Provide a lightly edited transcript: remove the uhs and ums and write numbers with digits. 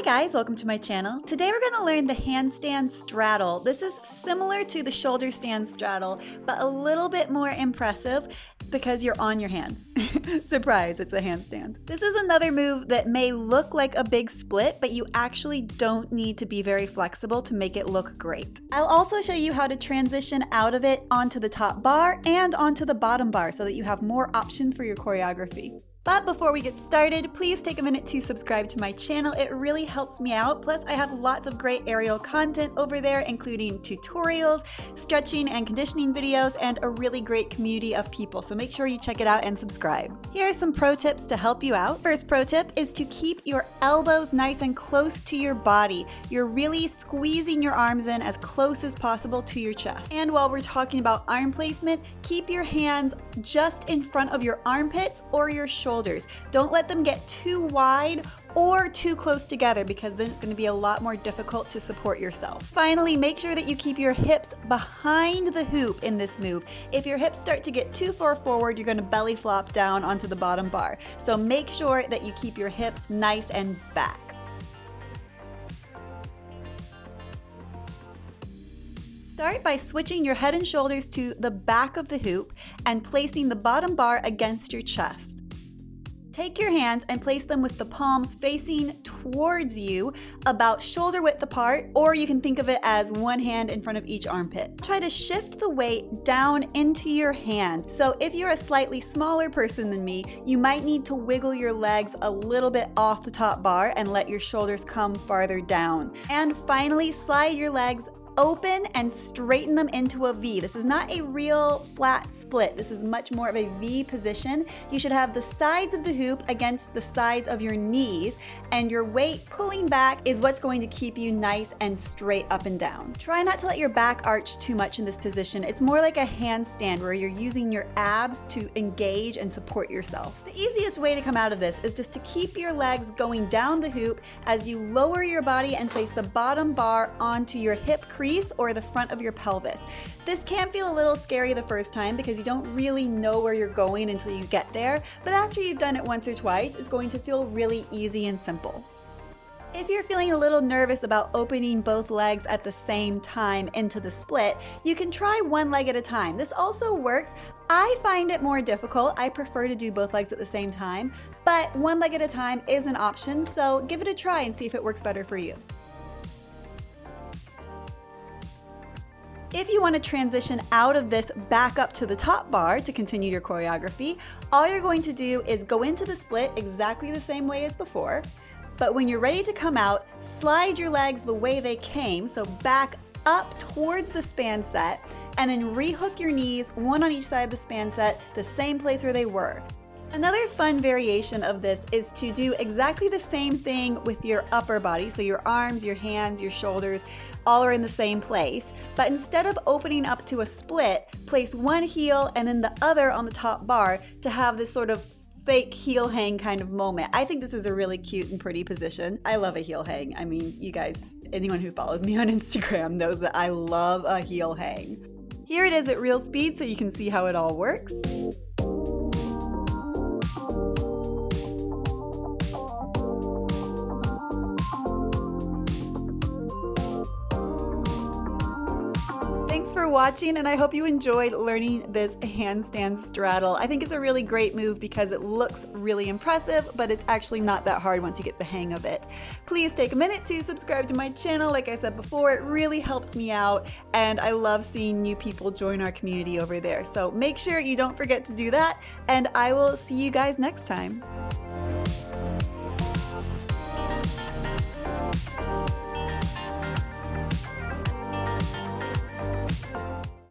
guys, welcome to my channel. Today we're going to learn the handstand straddle. This is similar to the shoulder stand straddle, but a little bit more impressive because you're on your hands. Surprise, it's a handstand. This is another move that may look like a big split, but you actually don't need to be very flexible to make it look great. I'll also show you how to transition out of it onto the top bar and onto the bottom bar so that you have more options for your choreography. But before we get started, please take a minute to subscribe to my channel. It really helps me out. Plus, I have lots of great aerial content over there, including tutorials, stretching and conditioning videos, and a really great community of people. So make sure you check it out and subscribe. Here are some pro tips to help you out. First pro tip is to keep your elbows nice and close to your body. You're really squeezing your arms in as close as possible to your chest. And while we're talking about arm placement, keep your hands just in front of your armpits or your shoulders. Don't let them get too wide or too close together because then it's going to be a lot more difficult to support yourself. Finally, make sure that you keep your hips behind the hoop in this move. If your hips start to get too far forward, you're going to belly flop down onto the bottom bar. So make sure that you keep your hips nice and back. Start by switching your head and shoulders to the back of the hoop and placing the bottom bar against your chest. Take your hands and place them with the palms facing towards you, about shoulder width apart, or you can think of it as one hand in front of each armpit. Try to shift the weight down into your hands. So if you're a slightly smaller person than me, you might need to wiggle your legs a little bit off the top bar and let your shoulders come farther down. And finally, slide your legs open and straighten them into a V. This is not a real flat split. This is much more of a V position. You should have the sides of the hoop against the sides of your knees, and your weight pulling back is what's going to keep you nice and straight up and down. Try not to let your back arch too much in this position. It's more like a handstand where you're using your abs to engage and support yourself. The easiest way to come out of this is just to keep your legs going down the hoop as you lower your body and place the bottom bar onto your hip crease or the front of your pelvis. This can feel a little scary the first time because you don't really know where you're going until you get there, but after you've done it once or twice, it's going to feel really easy and simple. If you're feeling a little nervous about opening both legs at the same time into the split, you can try one leg at a time. This also works. I find it more difficult. I prefer to do both legs at the same time, but one leg at a time is an option, so give it a try and see if it works better for you. If you want to transition out of this back up to the top bar to continue your choreography, all you're going to do is go into the split exactly the same way as before, but when you're ready to come out, slide your legs the way they came, so back up towards the span set, and then rehook your knees, one on each side of the span set, the same place where they were. Another fun variation of this is to do exactly the same thing with your upper body, so your arms, your hands, your shoulders, all are in the same place, but instead of opening up to a split, place one heel and then the other on the top bar to have this sort of fake heel hang kind of moment. I think this is a really cute and pretty position. I love a heel hang. I mean, you guys, anyone who follows me on Instagram knows that I love a heel hang. Here it is at real speed so you can see how it all works. Thanks for watching, and I hope you enjoyed learning this handstand straddle. I think it's a really great move because it looks really impressive, but it's actually not that hard once you get the hang of it. Please take a minute to subscribe to my channel. Like I said before, it really helps me out, and I love seeing new people join our community over there. So make sure you don't forget to do that, and I will see you guys next time.